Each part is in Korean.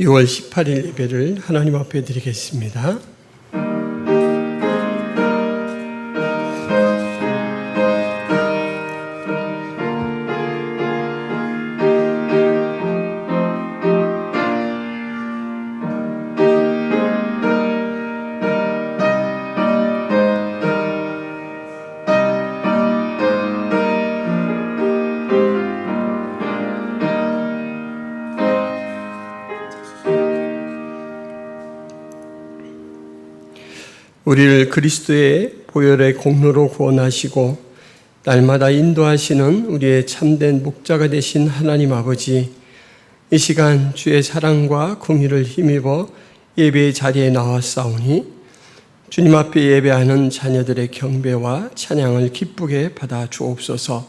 6월 18일 예배를 하나님 앞에 드리겠습니다. 우리를 그리스도의 보혈의 공로로 구원하시고 날마다 인도하시는 우리의 참된 목자가 되신 하나님 아버지, 이 시간 주의 사랑과 긍휼을 힘입어 예배의 자리에 나왔사오니 주님 앞에 예배하는 자녀들의 경배와 찬양을 기쁘게 받아 주옵소서.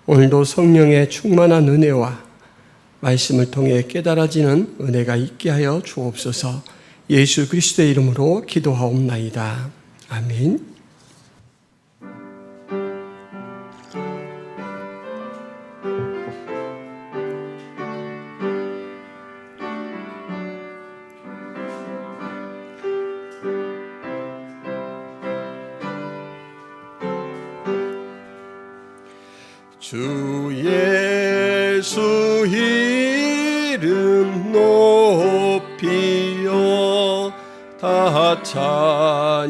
오늘도 성령의 충만한 은혜와 말씀을 통해 깨달아지는 은혜가 있게 하여 주옵소서. 예수 그리스도의 이름으로 기도하옵나이다. 아멘. 주 예수 이름 높이여 다 찬양하여라,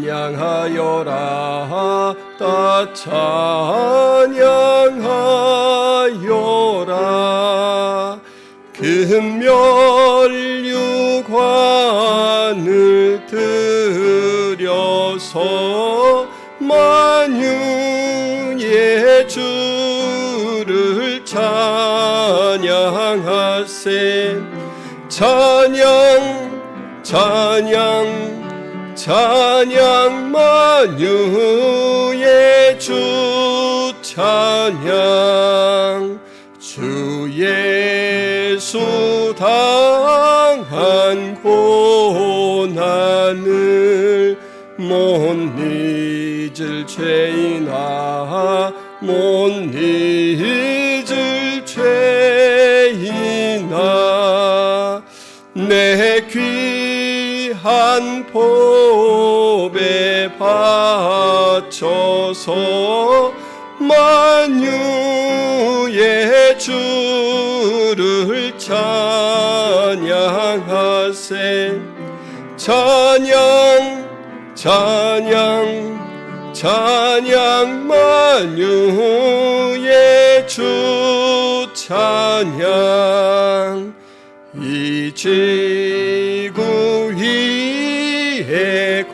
다 찬양하여라. 금면류관을 들여서 만유의 주를 찬양하세. 찬양 찬양 찬양 만유의 주 찬양. 주 예수 당한 고난을 못 잊을 죄인아, 못 잊을 죄인아. 내 귀한 법에 바쳐서 만유의 주를 찬양하세. 찬양 찬양 찬양 만유의 주 찬양. 이 지구 위에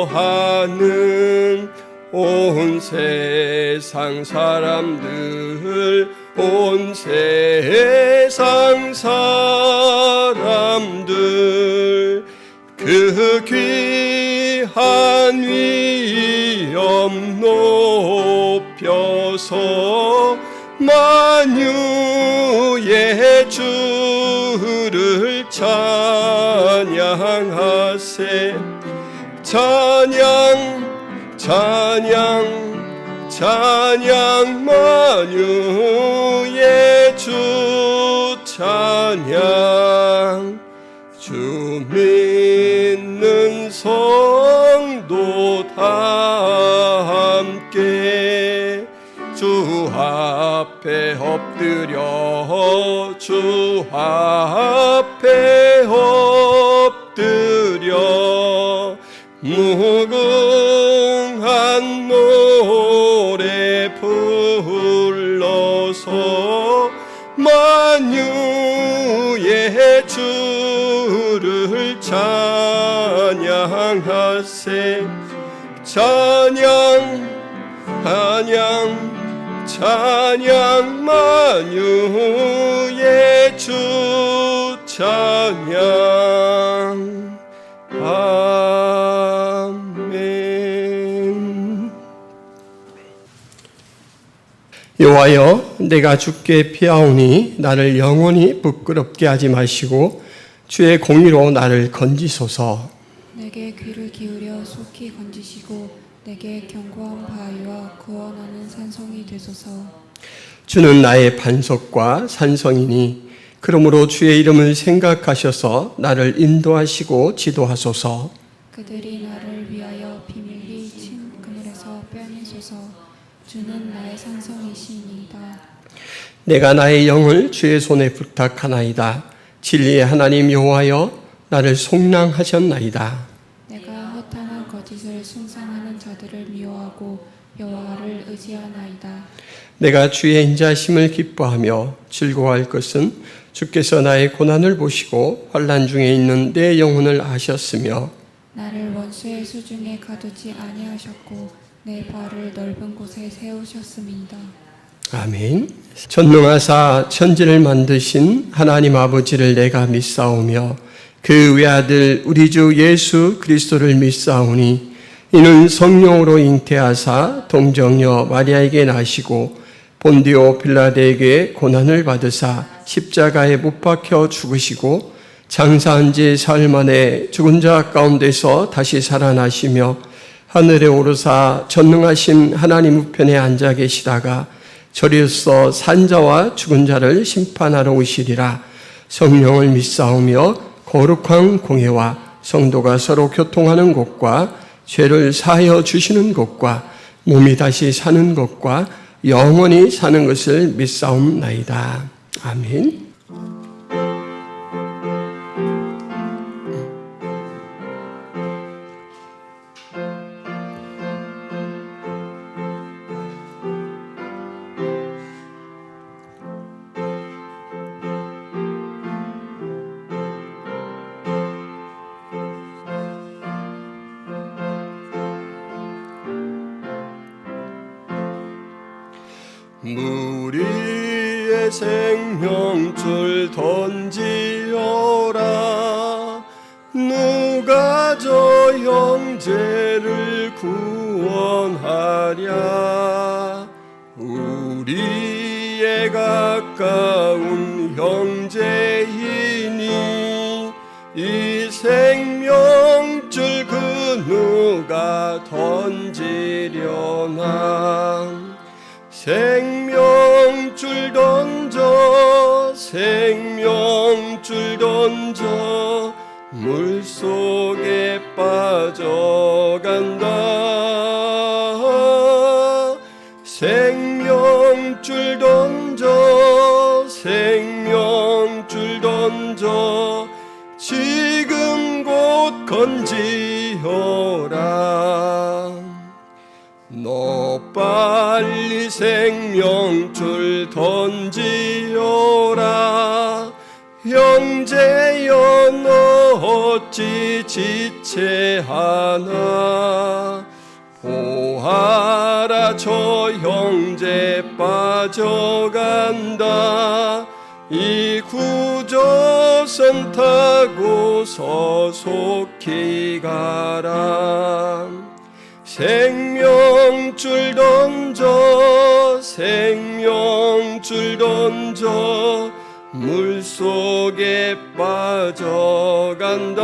거하는 온 세상 사람들, 온 세상 사람들, 그 귀한 위엄 높여서 만유의 주를 찬양하세. 찬양 찬양 찬양 만유의 주 찬양. 주 믿는 성도 다 함께 주 앞에 엎드려, 주 앞에 엎드려 무궁한 노래 불러서 만유의 주를 찬양하세. 찬양 찬양 찬양 만유의 주 찬양. 아멘. 여호와여, 내가 주께 피하오니 나를 영원히 부끄럽게 하지 마시고 주의 공의로 나를 건지소서. 내게 귀를 기울여 속히 건지시고 내게 견고한 바위와 구원하는 산성이 되소서. 주는 나의 반석과 산성이니 그러므로 주의 이름을 생각하셔서 나를 인도하시고 지도하소서. 그들이 나를 위하여 비밀리 친 그물에서 빼내소서. 주는 나의 산성이시니이다. 내가 나의 영을 주의 손에 부탁하나이다. 진리의 하나님 여호와여, 나를 속량하셨나이다. 내가 허탄한 거짓을 숭상하는 자들을 미워하고 여호와를 의지하나이다. 내가 주의 인자심을 기뻐하며 즐거워할 것은 주께서 나의 고난을 보시고 환난 중에 있는 내 영혼을 아셨으며 나를 원수의 수중에 가두지 아니하셨고 내 발을 넓은 곳에 세우셨습니다. 아멘. 전능하사 천지를 만드신 하나님 아버지를 내가 믿사오며 그 외아들 우리 주 예수 그리스도를 믿사오니 이는 성령으로 잉태하사 동정녀 마리아에게 나시고 본디오 빌라데에게 고난을 받으사 십자가에 못 박혀 죽으시고 장사한 지 사흘 만에 죽은 자 가운데서 다시 살아나시며 하늘에 오르사 전능하신 하나님 우편에 앉아 계시다가 저리서 산자와 죽은 자를 심판하러 오시리라. 성령을 믿사오며 거룩한 공회와 성도가 서로 교통하는 것과 죄를 사하여 주시는 것과 몸이 다시 사는 것과 영원히 사는 것을 믿사옵나이다. 아멘. 무리의 생명줄 던지어라. 누가 저 형제를 구원하랴. 우리의 가까운 형제이니 이 생명줄 그 누가 던지려나. 생명줄 던져 생명줄 던져 물속에 빠져간다. 생명줄 던져 생명줄 던져 지금 곧 건지어라. 너 빨리 생명줄 던지어라. 형제여 너 어찌 지체하나. 보아라 저 형제 빠져간다. 이 구조선 타고서 속히 가라. 생명줄 던져 생명줄 던져 물속에 빠져간다.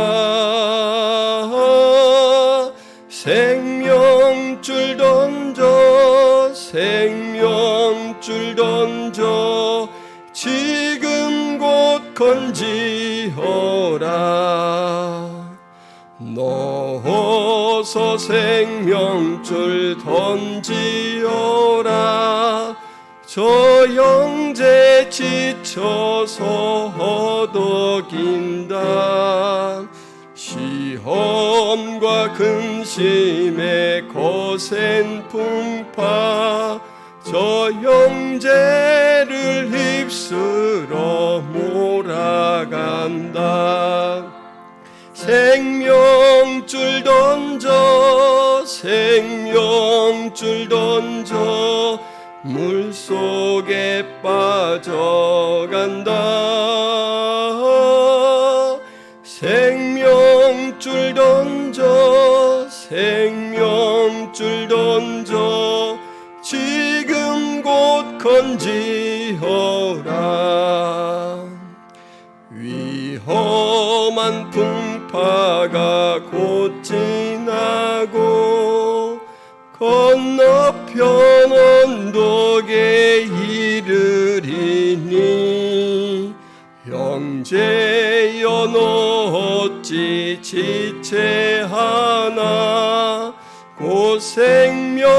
생명줄 던져 생명줄 던져 지금 곧 건지어라. 너 어서 생명줄 던지어라. 저 형제 지쳐서 허덕인다. 시험과 근심에 거센 풍파 저 형제를 휩쓸어 몰아간다. 생명줄 던져 생명줄 던져 물속에 빠져간다. 생명줄 던져 생명줄 던져 지금 곧 건지어라. 위험한 풍파가 곧 지나고 건너편 언덕에 이르리니 어째여 어찌 지체하나 곧 생명줄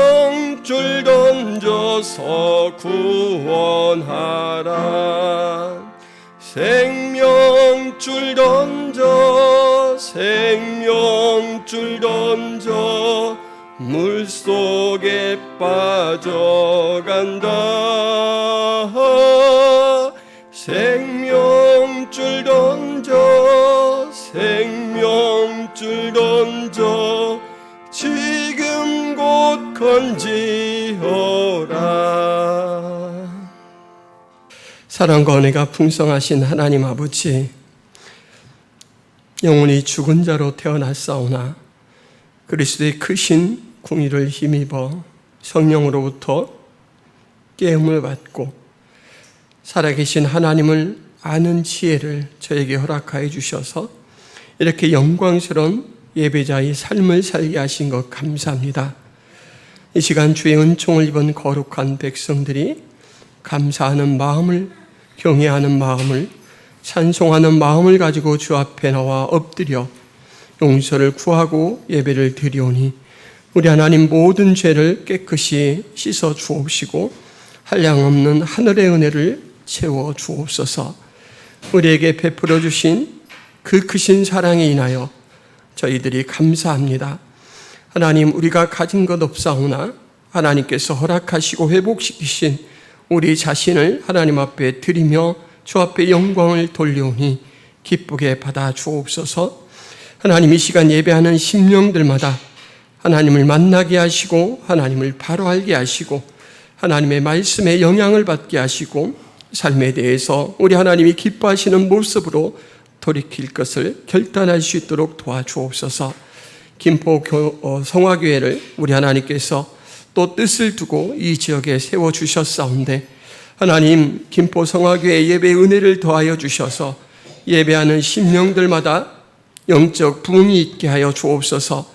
던져서 구원하라. 생명줄 던져 물속에 빠져간다. 생명줄 던져 지금 곧 건지어라. 사랑과 은혜가 풍성하신 하나님 아버지, 영혼이 죽은 자로 태어났사오나 그리스도의 크신 궁의를 힘입어 성령으로부터 깨움을 받고 살아계신 하나님을 아는 지혜를 저에게 허락하여 주셔서 이렇게 영광스러운 예배자의 삶을 살게 하신 것 감사합니다. 이 시간 주의 은총을 입은 거룩한 백성들이 감사하는 마음을, 경외하는 마음을, 찬송하는 마음을 가지고 주 앞에 나와 엎드려 용서를 구하고 예배를 드리오니 우리 하나님 모든 죄를 깨끗이 씻어 주옵시고 한량없는 하늘의 은혜를 채워 주옵소서. 우리에게 베풀어 주신 그 크신 사랑에 인하여 저희들이 감사합니다. 하나님, 우리가 가진 것 없사오나 하나님께서 허락하시고 회복시키신 우리 자신을 하나님 앞에 드리며 주 앞에 영광을 돌려오니 기쁘게 받아 주옵소서. 하나님, 이 시간 예배하는 심령들마다 하나님을 만나게 하시고 하나님을 바로 알게 하시고 하나님의 말씀에 영향을 받게 하시고 삶에 대해서 우리 하나님이 기뻐하시는 모습으로 돌이킬 것을 결단할 수 있도록 도와주옵소서. 김포 성화교회를 우리 하나님께서 또 뜻을 두고 이 지역에 세워주셨사온데 하나님, 김포 성화교회 예배의 은혜를 더하여 주셔서 예배하는 심령들마다 영적 부흥이 있게 하여 주옵소서.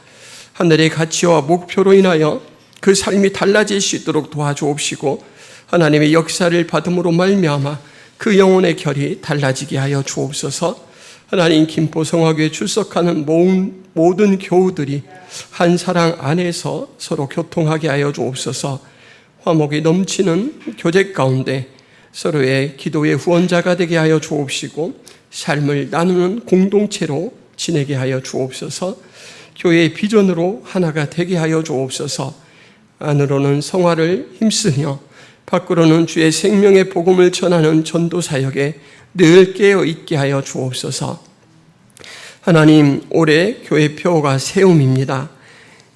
하늘의 가치와 목표로 인하여 그 삶이 달라질 수 있도록 도와주옵시고 하나님의 역사를 받음으로 말미암아 그 영혼의 결이 달라지게 하여 주옵소서. 하나님, 김포 성화교회에 출석하는 모든 교우들이 한 사랑 안에서 서로 교통하게 하여 주옵소서. 화목이 넘치는 교제 가운데 서로의 기도의 후원자가 되게 하여 주옵시고 삶을 나누는 공동체로 지내게 하여 주옵소서. 교회의 비전으로 하나가 되게 하여 주옵소서. 안으로는 성화를 힘쓰며 밖으로는 주의 생명의 복음을 전하는 전도 사역에 늘 깨어 있게 하여 주옵소서. 하나님, 올해 교회 표가 세움입니다.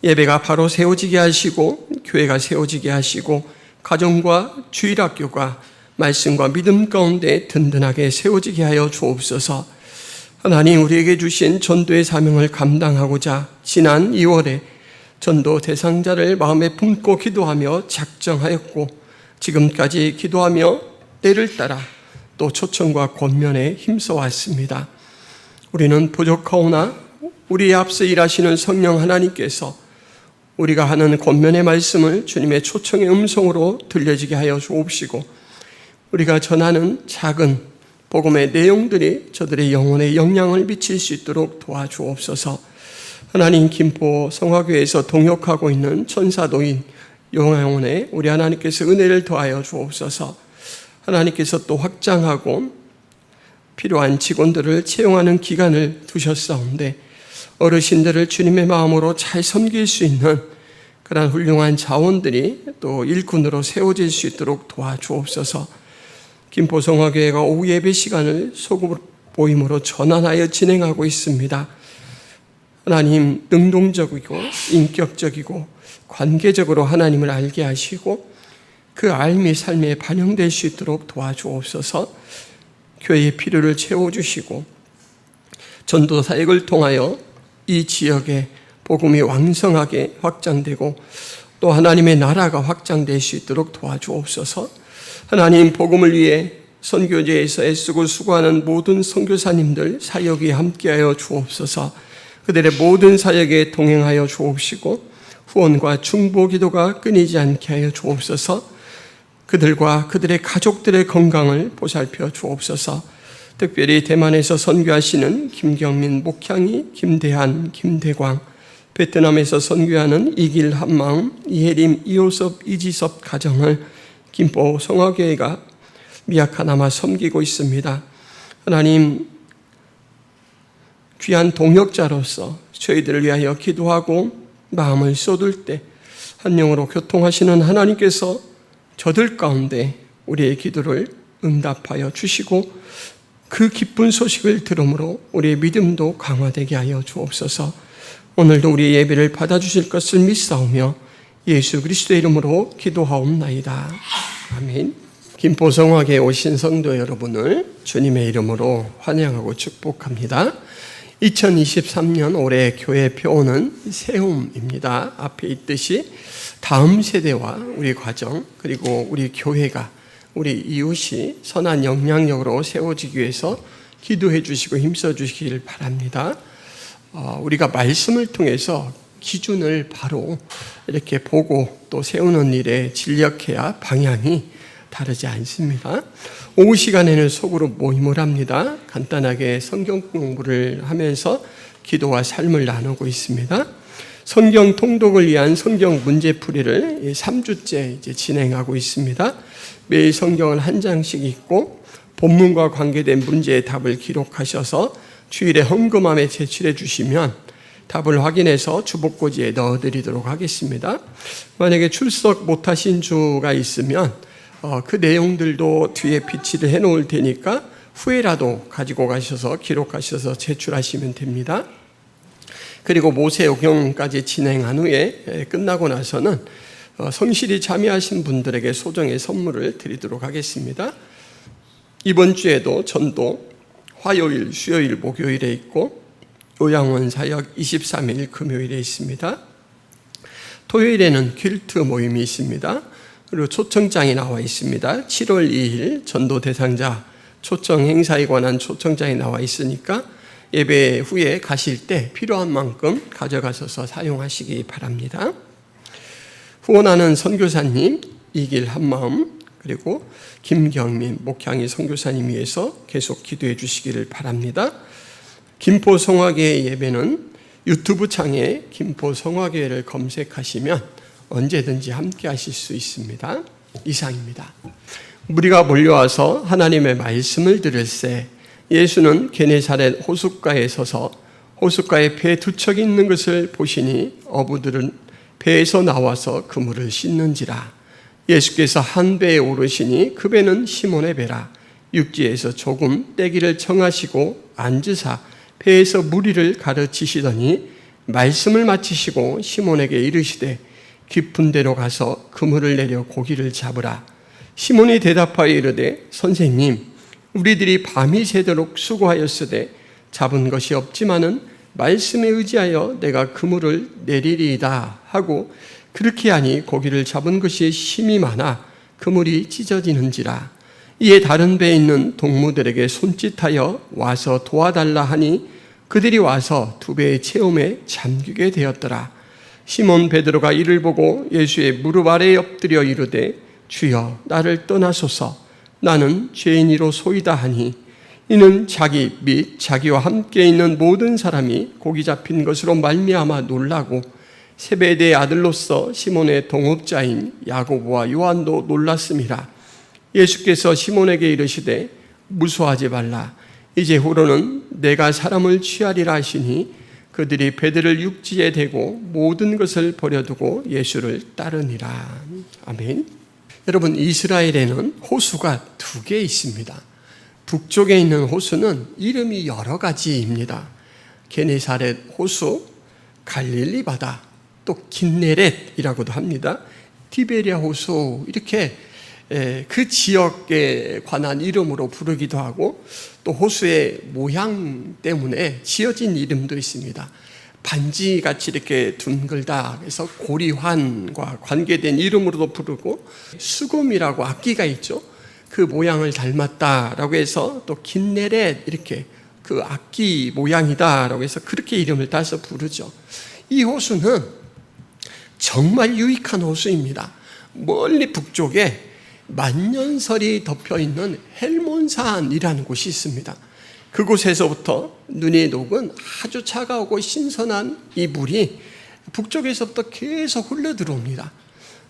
예배가 바로 세워지게 하시고 교회가 세워지게 하시고 가정과 주일학교가 말씀과 믿음 가운데 든든하게 세워지게 하여 주옵소서. 하나님, 우리에게 주신 전도의 사명을 감당하고자 지난 2월에 전도 대상자를 마음에 품고 기도하며 작정하였고 지금까지 기도하며 때를 따라 또 초청과 권면에 힘써 왔습니다. 우리는 부족하오나 우리의 앞서 일하시는 성령 하나님께서 우리가 하는 권면의 말씀을 주님의 초청의 음성으로 들려지게 하여 주옵시고 우리가 전하는 작은 복음의 내용들이 저들의 영혼에 영향을 미칠 수 있도록 도와주옵소서. 하나님, 김포 성화교회에서 동역하고 있는 천사도인 영혼에 우리 하나님께서 은혜를 더하여 주옵소서. 하나님께서 또 확장하고 필요한 직원들을 채용하는 기간을 두셨사온데 어르신들을 주님의 마음으로 잘 섬길 수 있는 그런 훌륭한 자원들이 또 일꾼으로 세워질 수 있도록 도와주옵소서. 김포 성화교회가 오후 예배 시간을 소금 보임으로 전환하여 진행하고 있습니다. 하나님, 능동적이고 인격적이고 관계적으로 하나님을 알게 하시고 그 알미 삶에 반영될 수 있도록 도와주옵소서. 교회의 필요를 채워주시고 전도 사역을 통하여 이 지역에 복음이 왕성하게 확장되고 또 하나님의 나라가 확장될 수 있도록 도와주옵소서. 하나님, 복음을 위해 선교제에서 애쓰고 수고하는 모든 선교사님들 사역에 함께하여 주옵소서. 그들의 모든 사역에 동행하여 주옵시고 후원과 중보 기도가 끊이지 않게 하여 주옵소서. 그들과 그들의 가족들의 건강을 보살펴 주옵소서. 특별히 대만에서 선교하시는 김경민, 목향이, 김대한, 김대광, 베트남에서 선교하는 이길, 한마음, 이혜림, 이호섭, 이지섭 가정을 김포 성화교회가 미약하나마 섬기고 있습니다. 하나님, 귀한 동역자로서 저희들을 위하여 기도하고 마음을 쏟을 때 한 영으로 교통하시는 하나님께서 저들 가운데 우리의 기도를 응답하여 주시고 그 기쁜 소식을 들음으로 우리의 믿음도 강화되게 하여 주옵소서. 오늘도 우리의 예배를 받아주실 것을 믿사오며 예수 그리스도의 이름으로 기도하옵나이다. 아멘. 김포성화교에 오신 성도 여러분을 주님의 이름으로 환영하고 축복합니다. 2023년 올해 교회 표어는 세움입니다. 앞에 있듯이 다음 세대와 우리 가정 그리고 우리 교회가 우리 이웃이 선한 영향력으로 세워지기 위해서 기도해 주시고 힘써 주시길 바랍니다. 우리가 말씀을 통해서 기준을 바로 이렇게 보고 또 세우는 일에 진력해야 방향이 다르지 않습니다. 오후 시간에는 속으로 모임을 합니다. 간단하게 성경 공부를 하면서 기도와 삶을 나누고 있습니다. 성경 통독을 위한 성경 문제풀이를 3주째 이제 진행하고 있습니다. 매일 성경을 한 장씩 읽고 본문과 관계된 문제의 답을 기록하셔서 주일에 헌금함에 제출해 주시면 답을 확인해서 주복고지에 넣어드리도록 하겠습니다. 만약에 출석 못하신 주가 있으면 그 내용들도 뒤에 비치를 해놓을 테니까 후에라도 가지고 가셔서 기록하셔서 제출하시면 됩니다. 그리고 모세오경까지 진행한 후에 끝나고 나서는 성실히 참여하신 분들에게 소정의 선물을 드리도록 하겠습니다. 이번 주에도 전도 화요일, 수요일, 목요일에 있고 요양원 사역 23일 금요일에 있습니다. 토요일에는 퀼트 모임이 있습니다. 그리고 초청장이 나와 있습니다. 7월 2일 전도 대상자 초청 행사에 관한 초청장이 나와 있으니까 예배 후에 가실 때 필요한 만큼 가져가셔서 사용하시기 바랍니다. 후원하는 선교사님 이길, 한마음, 그리고 김경민, 목향이 선교사님 위해서 계속 기도해 주시기를 바랍니다. 김포 성화교회 예배는 유튜브 창에 김포 성화교회를 검색하시면 언제든지 함께 하실 수 있습니다. 이상입니다. 무리가 몰려와서 하나님의 말씀을 들을새 예수는 게네사렛 호숫가에 서서 호숫가에 배 두 척이 있는 것을 보시니 어부들은 배에서 나와서 그물을 씻는지라. 예수께서 한 배에 오르시니 그 배는 시몬의 배라. 육지에서 조금 떼기를 청하시고 앉으사 배에서 무리를 가르치시더니 말씀을 마치시고 시몬에게 이르시되 깊은 데로 가서 그물을 내려 고기를 잡으라. 시몬이 대답하여 이르되 선생님, 우리들이 밤이 새도록 수고하였으되 잡은 것이 없지만은 말씀에 의지하여 내가 그물을 내리리이다 하고 그렇게 하니 고기를 잡은 것이 심이 많아 그물이 찢어지는지라. 이에 다른 배에 있는 동무들에게 손짓하여 와서 도와달라 하니 그들이 와서 두 배의 체험에 잠기게 되었더라. 시몬 베드로가 이를 보고 예수의 무릎 아래에 엎드려 이르되 주여 나를 떠나소서 나는 죄인이로 소이다 하니 이는 자기 및 자기와 함께 있는 모든 사람이 고기 잡힌 것으로 말미암아 놀라고 세베대의 아들로서 시몬의 동업자인 야고보와 요한도 놀랐음이라. 예수께서 시몬에게 이르시되 무서워하지 말라. 이제후로는 내가 사람을 취하리라 하시니 그들이 배들을 육지에 대고 모든 것을 버려두고 예수를 따르니라. 아멘. 여러분, 이스라엘에는 호수가 두 개 있습니다. 북쪽에 있는 호수는 이름이 여러 가지입니다. 게네사렛 호수, 갈릴리 바다, 또 긴네렛이라고도 합니다. 티베리아 호수, 이렇게 그 지역에 관한 이름으로 부르기도 하고 또 호수의 모양 때문에 지어진 이름도 있습니다. 반지같이 이렇게 둥글다 해서 고리환과 관계된 이름으로도 부르고 수금이라고 악기가 있죠. 그 모양을 닮았다라고 해서 또 긴네렛 이렇게 그 악기 모양이다라고 해서 그렇게 이름을 따서 부르죠. 이 호수는 정말 유익한 호수입니다. 멀리 북쪽에 만년설이 덮여있는 헬몬산이라는 곳이 있습니다. 그곳에서부터 눈이 녹은 아주 차가우고 신선한 이 물이 북쪽에서부터 계속 흘러 들어옵니다.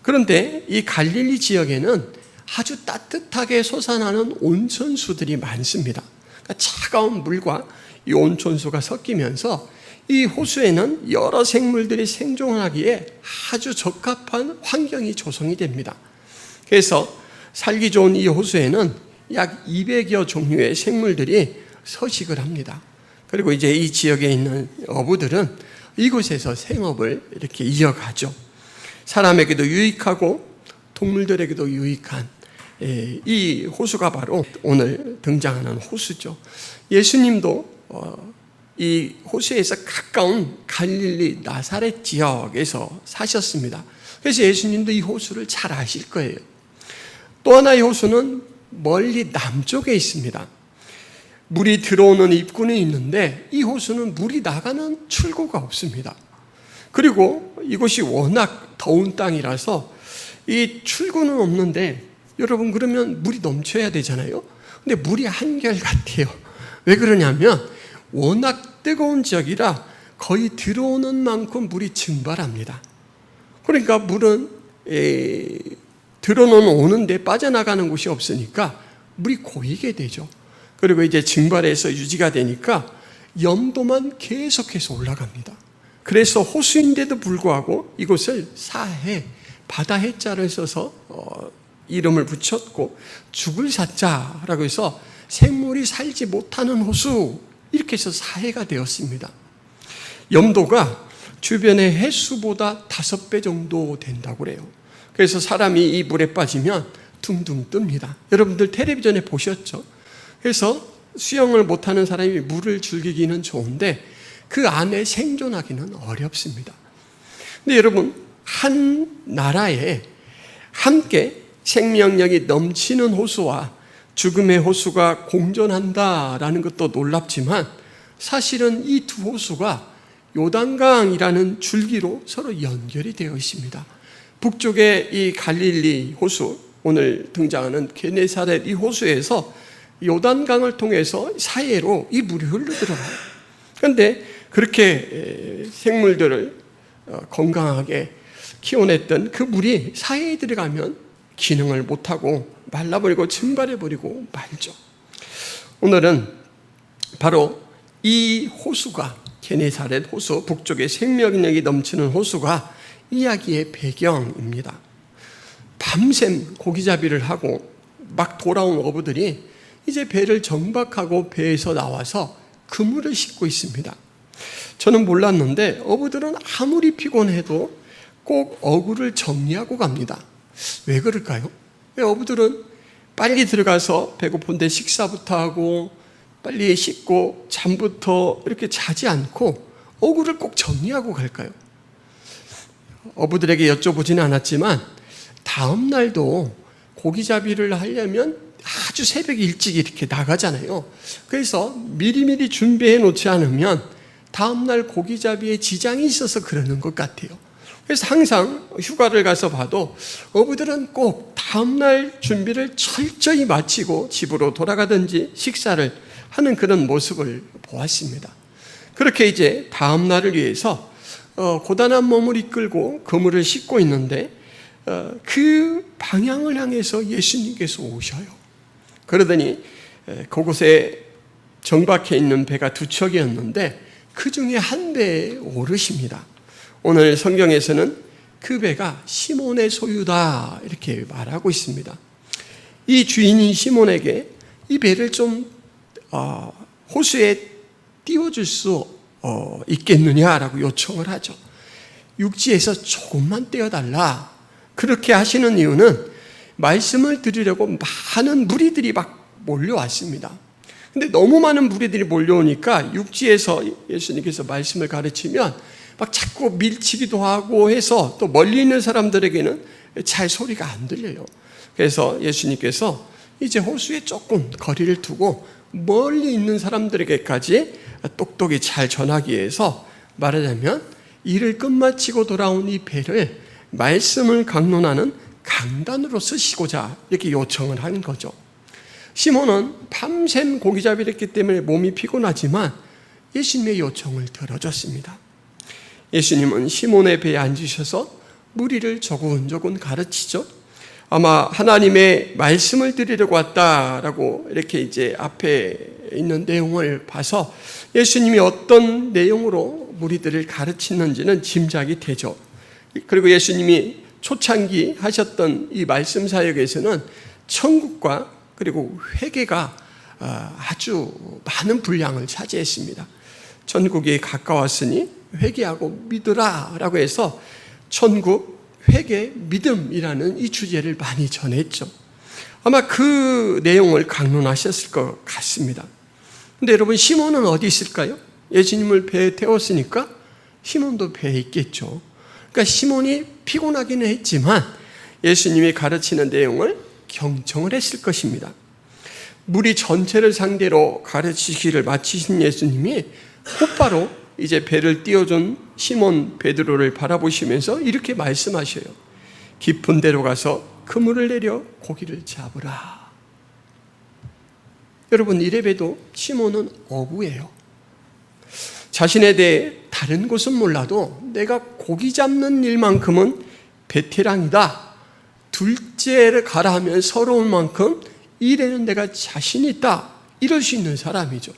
그런데 이 갈릴리 지역에는 아주 따뜻하게 솟아나는 온천수들이 많습니다. 그러니까 차가운 물과 이 온천수가 섞이면서 이 호수에는 여러 생물들이 생존하기에 아주 적합한 환경이 조성이 됩니다. 그래서 살기 좋은 이 호수에는 약 200여 종류의 생물들이 서식을 합니다. 그리고 이제 이 지역에 있는 어부들은 이곳에서 생업을 이렇게 이어가죠. 사람에게도 유익하고 동물들에게도 유익한 이 호수가 바로 오늘 등장하는 호수죠. 예수님도 이 호수에서 가까운 갈릴리 나사렛 지역에서 사셨습니다. 그래서 예수님도 이 호수를 잘 아실 거예요. 또 하나의 호수는 멀리 남쪽에 있습니다. 물이 들어오는 입구는 있는데 이 호수는 물이 나가는 출구가 없습니다. 그리고 이곳이 워낙 더운 땅이라서 이 출구는 없는데 여러분 그러면 물이 넘쳐야 되잖아요. 근데 물이 한결같아요. 왜 그러냐면 워낙 뜨거운 지역이라 거의 들어오는 만큼 물이 증발합니다. 그러니까 물은 들어는 오는데 빠져나가는 곳이 없으니까 물이 고이게 되죠. 그리고 이제 증발해서 유지가 되니까 염도만 계속해서 올라갑니다. 그래서 호수인데도 불구하고 이곳을 사해, 바다 해자를 써서 이름을 붙였고 죽을 사자라고 해서 생물이 살지 못하는 호수 이렇게 해서 사해가 되었습니다. 염도가 주변의 해수보다 5배 정도 된다고 그래요. 그래서 사람이 이 물에 빠지면 둥둥 뜹니다. 여러분들 텔레비전에 보셨죠? 그래서 수영을 못하는 사람이 물을 즐기기는 좋은데 그 안에 생존하기는 어렵습니다. 근데 여러분 한 나라에 함께 생명력이 넘치는 호수와 죽음의 호수가 공존한다라는 것도 놀랍지만 사실은 이 두 호수가 요단강이라는 줄기로 서로 연결이 되어 있습니다. 북쪽의 이 갈릴리 호수, 오늘 등장하는 게네사렛 이 호수에서 요단강을 통해서 사해로 이 물이 흘러들어가요. 그런데 그렇게 생물들을 건강하게 키워냈던 그 물이 사해에 들어가면 기능을 못하고 말라버리고 증발해버리고 말죠. 오늘은 바로 이 호수가 게네사렛 호수, 북쪽에 생명력이 넘치는 호수가 이야기의 배경입니다. 밤샘 고기잡이를 하고 막 돌아온 어부들이 이제 배를 정박하고 배에서 나와서 그물을 싣고 있습니다. 저는 몰랐는데 어부들은 아무리 피곤해도 꼭 어구를 정리하고 갑니다. 왜 그럴까요? 왜 어부들은 빨리 들어가서 배고픈데 식사부터 하고 빨리 씻고 잠부터 이렇게 자지 않고 어구를 꼭 정리하고 갈까요? 어부들에게 여쭤보지는 않았지만 다음 날도 고기잡이를 하려면 아주 새벽 일찍 이렇게 나가잖아요. 그래서 미리미리 준비해 놓지 않으면 다음 날 고기잡이에 지장이 있어서 그러는 것 같아요. 그래서 항상 휴가를 가서 봐도 어부들은 꼭 다음 날 준비를 철저히 마치고 집으로 돌아가든지 식사를 하는 그런 모습을 보았습니다. 그렇게 이제 다음 날을 위해서 고단한 몸을 이끌고 그물을 싣고 있는데 그 방향을 향해서 예수님께서 오셔요. 그러더니 그곳에 정박해 있는 배가 2척이었는데 그 중에 한 배에 오르십니다. 오늘 성경에서는 그 배가 시몬의 소유다 이렇게 말하고 있습니다. 이 주인인 시몬에게 이 배를 좀 호수에 띄워줄 수 있겠느냐라고 요청을 하죠. 육지에서 조금만 떼어달라. 그렇게 하시는 이유는 말씀을 드리려고 많은 무리들이 막 몰려왔습니다. 근데 너무 많은 무리들이 몰려오니까 육지에서 예수님께서 말씀을 가르치면 막 자꾸 밀치기도 하고 해서 또 멀리 있는 사람들에게는 잘 소리가 안 들려요. 그래서 예수님께서 이제 호수에 조금 거리를 두고 멀리 있는 사람들에게까지 똑똑히 잘 전하기 위해서 말하자면 일을 끝마치고 돌아온 이 배를 말씀을 강론하는 강단으로 쓰시고자 이렇게 요청을 하는 거죠. 시몬은 밤샘 고기잡이를 했기 때문에 몸이 피곤하지만 예수님의 요청을 들어줬습니다. 예수님은 시몬의 배에 앉으셔서 무리를 조곤조곤 가르치죠. 아마 하나님의 말씀을 드리려고 왔다라고 이렇게 이제 앞에 있는 내용을 봐서 예수님이 어떤 내용으로 무리들을 가르치는지는 짐작이 되죠. 그리고 예수님이 초창기 하셨던 이 말씀 사역에서는 천국과 그리고 회개가 아주 많은 분량을 차지했습니다. 천국이 가까웠으니 회개하고 믿으라 라고 해서 천국, 회개, 믿음이라는 이 주제를 많이 전했죠. 아마 그 내용을 강론하셨을 것 같습니다. 근데 여러분, 시몬은 어디 있을까요? 예수님을 배에 태웠으니까 시몬도 배에 있겠죠. 그러니까 시몬이 피곤하기는 했지만 예수님이 가르치는 내용을 경청을 했을 것입니다. 무리 전체를 상대로 가르치기를 마치신 예수님이 곧바로 이제 배를 띄워준 시몬 베드로를 바라보시면서 이렇게 말씀하셔요. 깊은 데로 가서 그물을 내려 고기를 잡으라. 여러분, 이래봬도 시몬은 어부예요. 자신에 대해 다른 곳은 몰라도 내가 고기 잡는 일만큼은 베테랑이다. 둘째를 가라 하면 서러울 만큼 일에는 내가 자신 있다. 이럴 수 있는 사람이죠.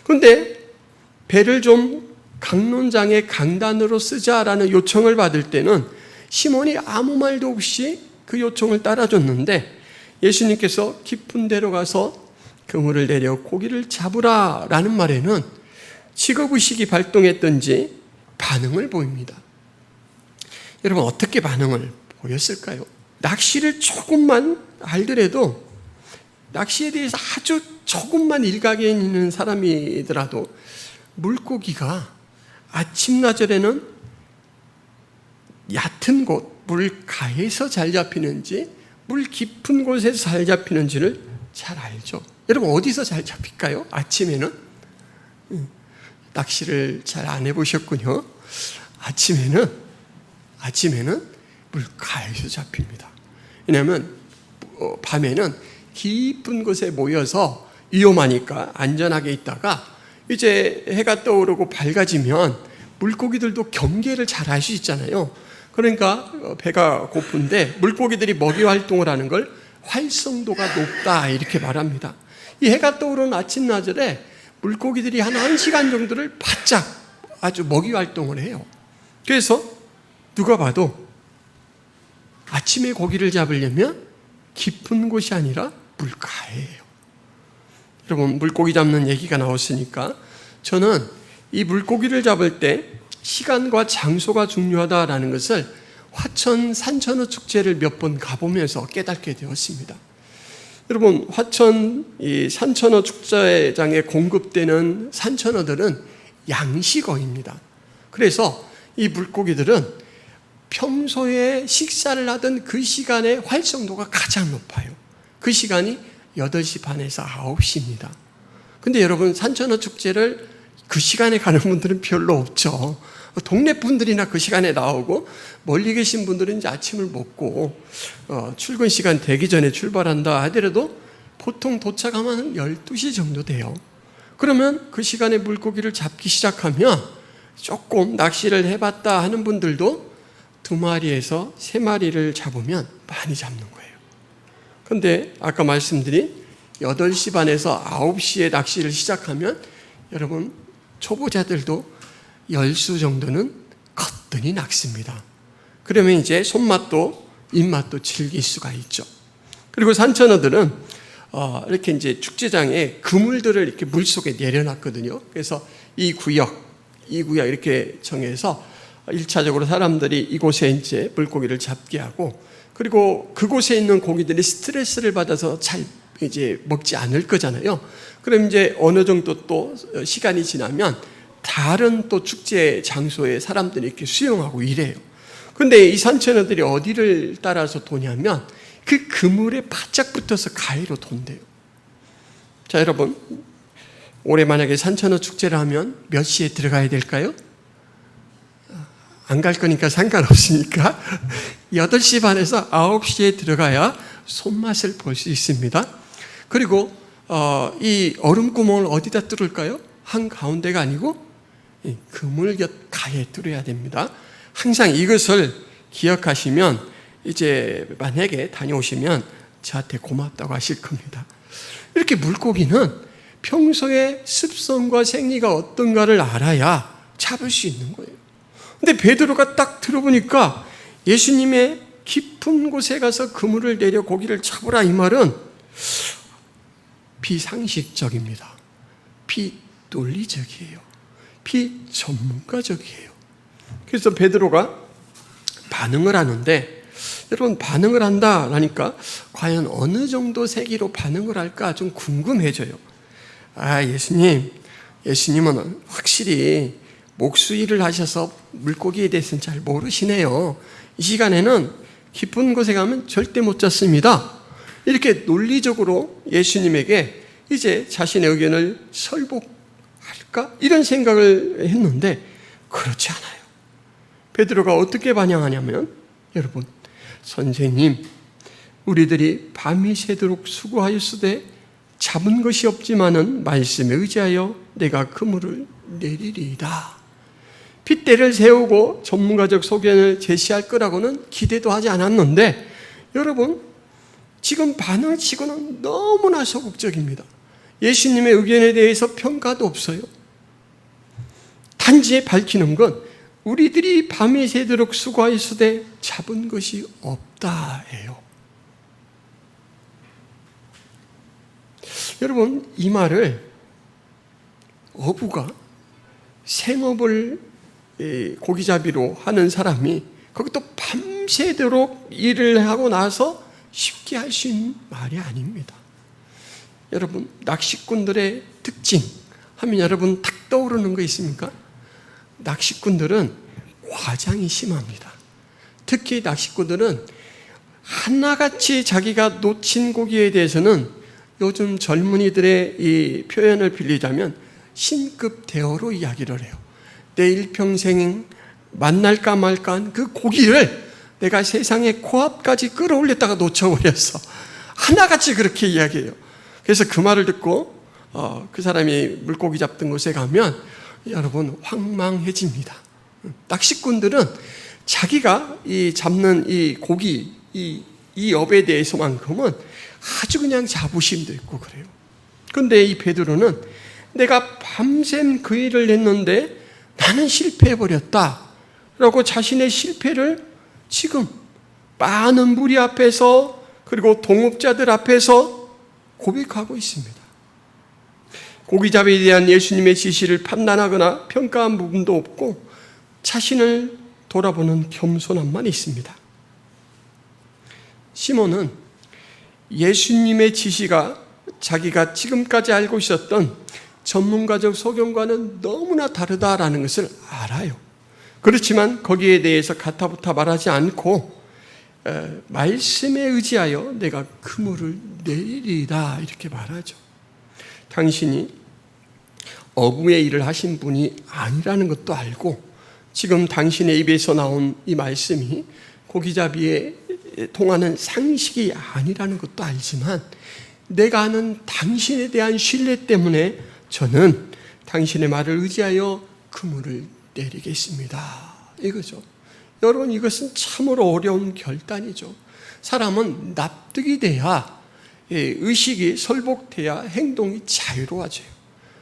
그런데 배를 좀 강론장의 강단으로 쓰자라는 요청을 받을 때는 시몬이 아무 말도 없이 그 요청을 따라줬는데 예수님께서 깊은 데로 가서 그물을 내려 고기를 잡으라 라는 말에는 직업의식이 발동했던지 반응을 보입니다. 여러분, 어떻게 반응을 보였을까요? 낚시를 조금만 알더라도, 낚시에 대해서 아주 조금만 일각에 있는 사람이더라도 물고기가 아침나절에는 얕은 곳, 물가에서 잘 잡히는지 물 깊은 곳에서 잘 잡히는지를 잘 알죠. 여러분, 어디서 잘 잡힐까요? 아침에는? 낚시를 잘 안 해보셨군요. 아침에는 물가에서 잡힙니다. 왜냐하면 밤에는 깊은 곳에 모여서 위험하니까 안전하게 있다가 이제 해가 떠오르고 밝아지면 물고기들도 경계를 잘 알 수 있잖아요. 그러니까 배가 고픈데 물고기들이 먹이 활동을 하는 걸 활성도가 높다 이렇게 말합니다. 이 해가 떠오르는 아침나절에 물고기들이 한 1시간 정도를 바짝 아주 먹이 활동을 해요. 그래서 누가 봐도 아침에 고기를 잡으려면 깊은 곳이 아니라 물가예요. 여러분, 물고기 잡는 얘기가 나왔으니까 저는 이 물고기를 잡을 때 시간과 장소가 중요하다라는 것을 화천 산천어 축제를 몇 번 가보면서 깨닫게 되었습니다. 여러분, 화천 이 산천어 축제장에 공급되는 산천어들은 양식어입니다. 그래서 이 물고기들은 평소에 식사를 하던 그 시간에 활성도가 가장 높아요. 그 시간이 8시 반에서 9시입니다. 근데 여러분, 산천어 축제를 그 시간에 가는 분들은 별로 없죠. 동네 분들이나 그 시간에 나오고 멀리 계신 분들은 이제 아침을 먹고 출근 시간 되기 전에 출발한다 하더라도 보통 도착하면 12시 정도 돼요. 그러면 그 시간에 물고기를 잡기 시작하면 조금 낚시를 해봤다 하는 분들도 2마리에서 3마리를 잡으면 많이 잡는 거예요. 그런데 아까 말씀드린 8시 반에서 9시에 낚시를 시작하면 여러분, 초보자들도 10수 정도는 거뜬히 낚습니다. 그러면 이제 손맛도 입맛도 즐길 수가 있죠. 그리고 산천어들은 이렇게 이제 축제장에 그물들을 이렇게 물속에 내려놨거든요. 그래서 이 구역 이렇게 정해서 1차적으로 사람들이 이곳에 이제 물고기를 잡게 하고, 그리고 그곳에 있는 고기들이 스트레스를 받아서 잘 이제 먹지 않을 거잖아요. 그럼 이제 어느 정도 또 시간이 지나면 다른 또 축제 장소에 사람들이 이렇게 수용하고 이래요. 근데 이 산천어들이 어디를 따라서 도냐면 그 그물에 바짝 붙어서 가위로 돈대요. 자, 여러분, 올해 만약에 산천어 축제를 하면 몇 시에 들어가야 될까요? 안 갈 거니까 상관없으니까 8시 반에서 9시에 들어가야 손맛을 볼 수 있습니다. 그리고 이 얼음 구멍을 어디다 뚫을까요? 한가운데가 아니고 그물 곁 가에 뚫어야 됩니다. 항상 이것을 기억하시면 이제 만약에 다녀오시면 저한테 고맙다고 하실 겁니다. 이렇게 물고기는 평소에 습성과 생리가 어떤가를 알아야 잡을 수 있는 거예요. 근데 베드로가 딱 들어보니까 예수님의 깊은 곳에 가서 그물을 내려 고기를 잡으라 이 말은 비상식적입니다. 비논리적이에요. 비전문가적이에요. 그래서 베드로가 반응을 하는데, 여러분 반응을 한다라니까 과연 어느 정도 세기로 반응을 할까 좀 궁금해져요. 예수님은 확실히 목수일을 하셔서 물고기에 대해서는 잘 모르시네요. 이 시간에는 깊은 곳에 가면 절대 못 잡습니다. 이렇게 논리적으로 예수님에게 이제 자신의 의견을 설복할까? 이런 생각을 했는데 그렇지 않아요. 베드로가 어떻게 반응하냐면, 여러분, 선생님, 우리들이 밤이 새도록 수고하였으되 잡은 것이 없지만은 말씀에 의지하여 내가 그물을 내리리이다. 핏대를 세우고 전문가적 소견을 제시할 거라고는 기대도 하지 않았는데, 여러분, 지금 반응치고는 너무나 소극적입니다. 예수님의 의견에 대해서 평가도 없어요. 단지 밝히는 건 우리들이 밤이 새도록 수고하였으되 잡은 것이 없다예요. 여러분, 이 말을 어부가 생업을 고기잡이로 하는 사람이 그것도 밤새도록 일을 하고 나서 쉽게 할 수 있는 말이 아닙니다. 여러분, 낚시꾼들의 특징 하면 여러분 딱 떠오르는 거 있습니까? 낚시꾼들은 과장이 심합니다. 특히 낚시꾼들은 하나같이 자기가 놓친 고기에 대해서는 요즘 젊은이들의 이 표현을 빌리자면 신급 대어로 이야기를 해요. 내 일평생 만날까 말까한 그 고기를 내가 세상의 코앞까지 끌어올렸다가 놓쳐버렸어. 하나같이 그렇게 이야기해요. 그래서 그 말을 듣고 그 사람이 물고기 잡던 곳에 가면 여러분 황망해집니다. 낚시꾼들은 자기가 이 잡는 이 고기, 이 업에 대해서만큼은 아주 그냥 자부심도 있고 그래요. 그런데 이 베드로는 내가 밤샘 그 일을 했는데 나는 실패해버렸다 라고 자신의 실패를 지금 많은 무리 앞에서 그리고 동업자들 앞에서 고백하고 있습니다. 고기잡이에 대한 예수님의 지시를 판단하거나 평가한 부분도 없고 자신을 돌아보는 겸손함만 있습니다. 시몬은 예수님의 지시가 자기가 지금까지 알고 있었던 전문가적 소견과는 너무나 다르다라는 것을 알아요. 그렇지만 거기에 대해서 가타부타 말하지 않고 말씀에 의지하여 내가 그물을 내리리다 이렇게 말하죠. 당신이 어부의 일을 하신 분이 아니라는 것도 알고 지금 당신의 입에서 나온 이 말씀이 고기잡이에 통하는 상식이 아니라는 것도 알지만 내가 아는 당신에 대한 신뢰 때문에 저는 당신의 말을 의지하여 그물을 내리겠습니다. 이거죠. 여러분, 이것은 참으로 어려운 결단이죠. 사람은 납득이 돼야, 의식이 설복돼야 행동이 자유로워져요.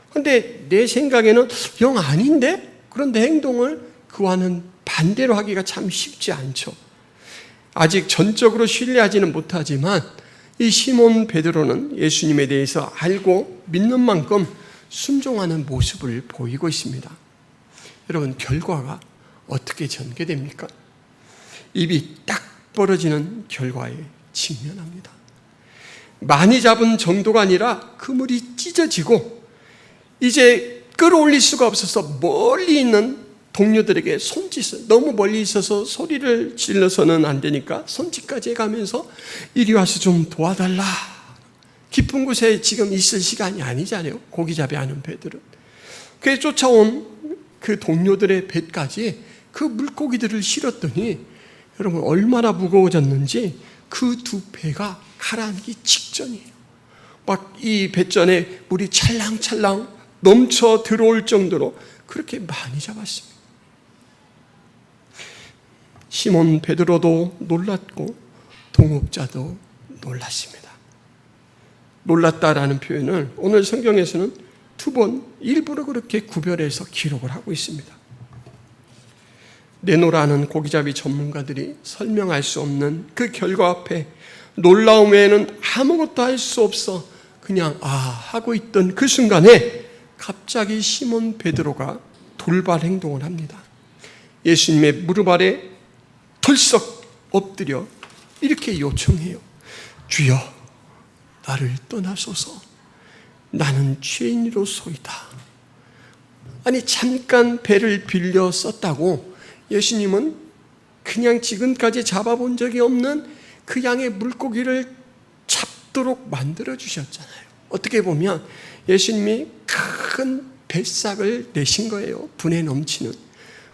그런데 내 생각에는 영 아닌데? 그런데 행동을 그와는 반대로 하기가 참 쉽지 않죠. 아직 전적으로 신뢰하지는 못하지만 이 시몬 베드로는 예수님에 대해서 알고 믿는 만큼 순종하는 모습을 보이고 있습니다. 여러분, 결과가 어떻게 전개됩니까? 입이 딱 벌어지는 결과에 직면합니다. 많이 잡은 정도가 아니라 그물이 찢어지고 이제 끌어올릴 수가 없어서 멀리 있는 동료들에게 손짓을, 너무 멀리 있어서 소리를 질러서는 안 되니까 손짓까지 해가면서 이리 와서 좀 도와달라. 깊은 곳에 지금 있을 시간이 아니잖아요. 고기잡이 하는 배들은. 그래서 쫓아온 그 동료들의 뱃까지 그 물고기들을 실었더니 여러분 얼마나 무거워졌는지 그 두 배가 가라앉기 직전이에요. 막 이 뱃전에 물이 찰랑찰랑 넘쳐 들어올 정도로 그렇게 많이 잡았습니다. 시몬 베드로도 놀랐고 동업자도 놀랐습니다. 놀랐다라는 표현을 오늘 성경에서는 2번 일부러 그렇게 구별해서 기록을 하고 있습니다. 네노라는 고기잡이 전문가들이 설명할 수 없는 그 결과 앞에 놀라움 외에는 아무것도 할 수 없어 그냥 하고 있던 그 순간에 갑자기 시몬 베드로가 돌발 행동을 합니다. 예수님의 무릎 아래 털썩 엎드려 이렇게 요청해요. 주여, 나를 떠나소서. 나는 죄인으로소이다. 아니, 잠깐 배를 빌려 썼다고 예수님은 그냥 지금까지 잡아본 적이 없는 그 양의 물고기를 잡도록 만들어 주셨잖아요. 어떻게 보면 예수님이 큰 뱃삭을 내신 거예요. 분에 넘치는.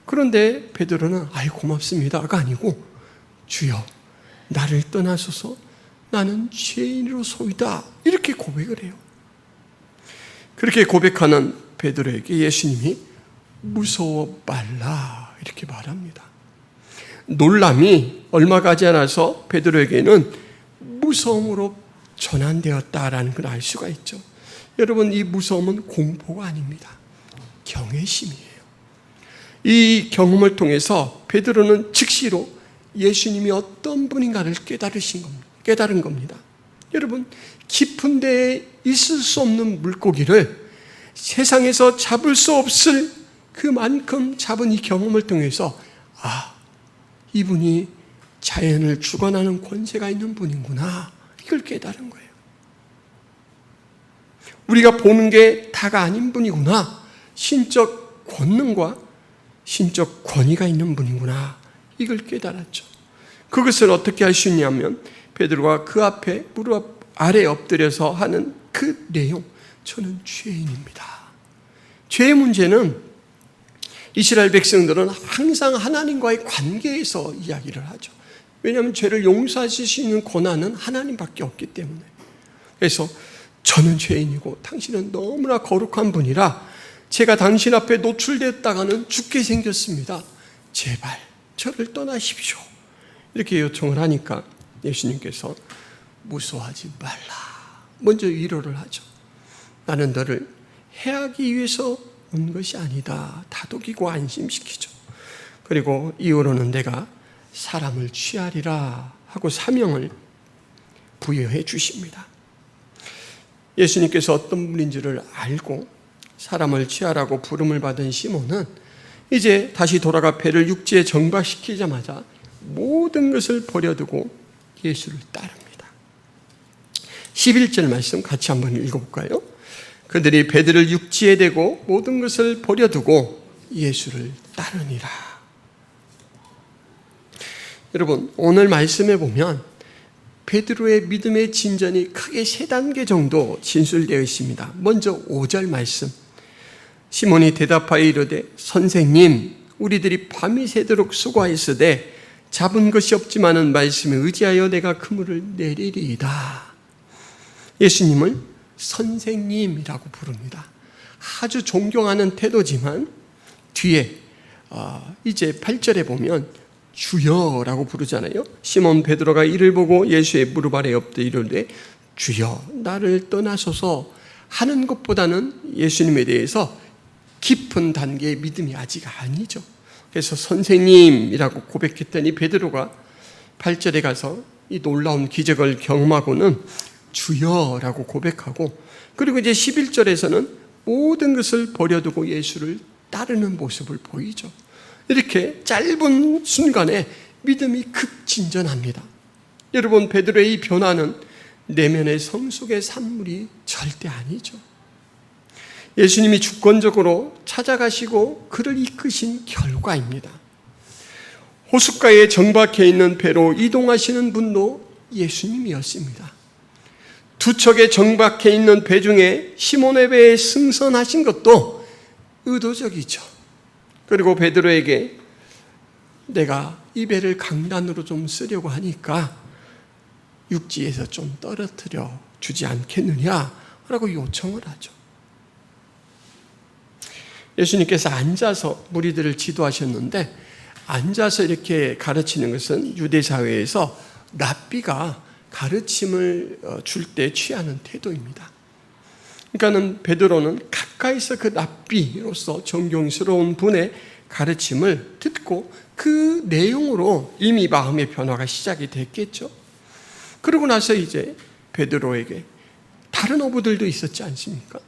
그런데 베드로는 고맙습니다가 아니고 주여, 나를 떠나소서. 나는 죄인으로소이다. 이렇게 고백을 해요. 그렇게 고백하는 베드로에게 예수님이 무서워 말라 이렇게 말합니다. 놀람이 얼마 가지 않아서 베드로에게는 무서움으로 전환되었다라는 걸 알 수가 있죠. 여러분, 이 무서움은 공포가 아닙니다. 경외심이에요. 이 경험을 통해서 베드로는 즉시로 예수님이 어떤 분인가를 깨달은 겁니다. 여러분, 깊은 데에 있을 수 없는 물고기를 세상에서 잡을 수 없을 그만큼 잡은 이 경험을 통해서 이분이 자연을 주관하는 권세가 있는 분이구나, 이걸 깨달은 거예요. 우리가 보는 게 다가 아닌 분이구나, 신적 권능과 신적 권위가 있는 분이구나, 이걸 깨달았죠. 그것을 어떻게 할 수 있냐면 베드로가 그 앞에 무릎 아래 엎드려서 하는 그 내용, 저는 죄인입니다. 죄의 문제는 이스라엘 백성들은 항상 하나님과의 관계에서 이야기를 하죠. 왜냐하면 죄를 용서하실 수 있는 권한은 하나님밖에 없기 때문에. 그래서 저는 죄인이고 당신은 너무나 거룩한 분이라 제가 당신 앞에 노출됐다가는 죽게 생겼습니다. 제발 저를 떠나십시오. 이렇게 요청을 하니까 예수님께서 무서워하지 말라, 먼저 위로를 하죠. 나는 너를 해하기 위해서 온 것이 아니다. 다독이고 안심시키죠. 그리고 이후로는 내가 사람을 취하리라 하고 사명을 부여해 주십니다. 예수님께서 어떤 분인지를 알고 사람을 취하라고 부름을 받은 시몬은 이제 다시 돌아가 배를 육지에 정박시키자마자 모든 것을 버려두고 예수를 따릅니다. 11절 말씀 같이 한번 읽어볼까요? 그들이 배들을 육지에 대고 모든 것을 버려두고 예수를 따르니라. 여러분, 오늘 말씀에 보면 베드로의 믿음의 진전이 크게 3단계 정도 진술되어 있습니다. 먼저 5절 말씀. 시몬이 대답하여 이르되 선생님, 우리들이 밤이 새도록 수고하였으되 잡은 것이 없지만은 말씀에 의지하여 내가 그물을 내리리이다. 예수님을 선생님이라고 부릅니다. 아주 존경하는 태도지만 뒤에 이제 8절에 보면 주여라고 부르잖아요. 시몬 베드로가 이를 보고 예수의 무릎 아래 엎드려 이르되 주여, 나를 떠나소서 하는 것보다는 예수님에 대해서 깊은 단계의 믿음이 아직 아니죠. 그래서 선생님이라고 고백했던 이 베드로가 8절에 가서 이 놀라운 기적을 경험하고는 주여라고 고백하고, 그리고 이제 11절에서는 모든 것을 버려두고 예수를 따르는 모습을 보이죠. 이렇게 짧은 순간에 믿음이 급진전합니다. 여러분, 베드로의 이 변화는 내면의 성숙의 산물이 절대 아니죠. 예수님이 주권적으로 찾아가시고 그를 이끄신 결과입니다. 호숫가에 정박해 있는 배로 이동하시는 분도 예수님이었습니다. 두 척에 정박해 있는 배 중에 시몬의 배에 승선하신 것도 의도적이죠. 그리고 베드로에게 내가 이 배를 강단으로 좀 쓰려고 하니까 육지에서 좀 떨어뜨려 주지 않겠느냐라고 요청을 하죠. 예수님께서 앉아서 무리들을 지도하셨는데 앉아서 이렇게 가르치는 것은 유대 사회에서 랍비가 가르침을 줄 때 취하는 태도입니다. 그러니까는 베드로는 가까이서 그 랍비로서 존경스러운 분의 가르침을 듣고 그 내용으로 이미 마음의 변화가 시작이 됐겠죠. 그러고 나서 이제 베드로에게 다른 어부들도 있었지 않습니까?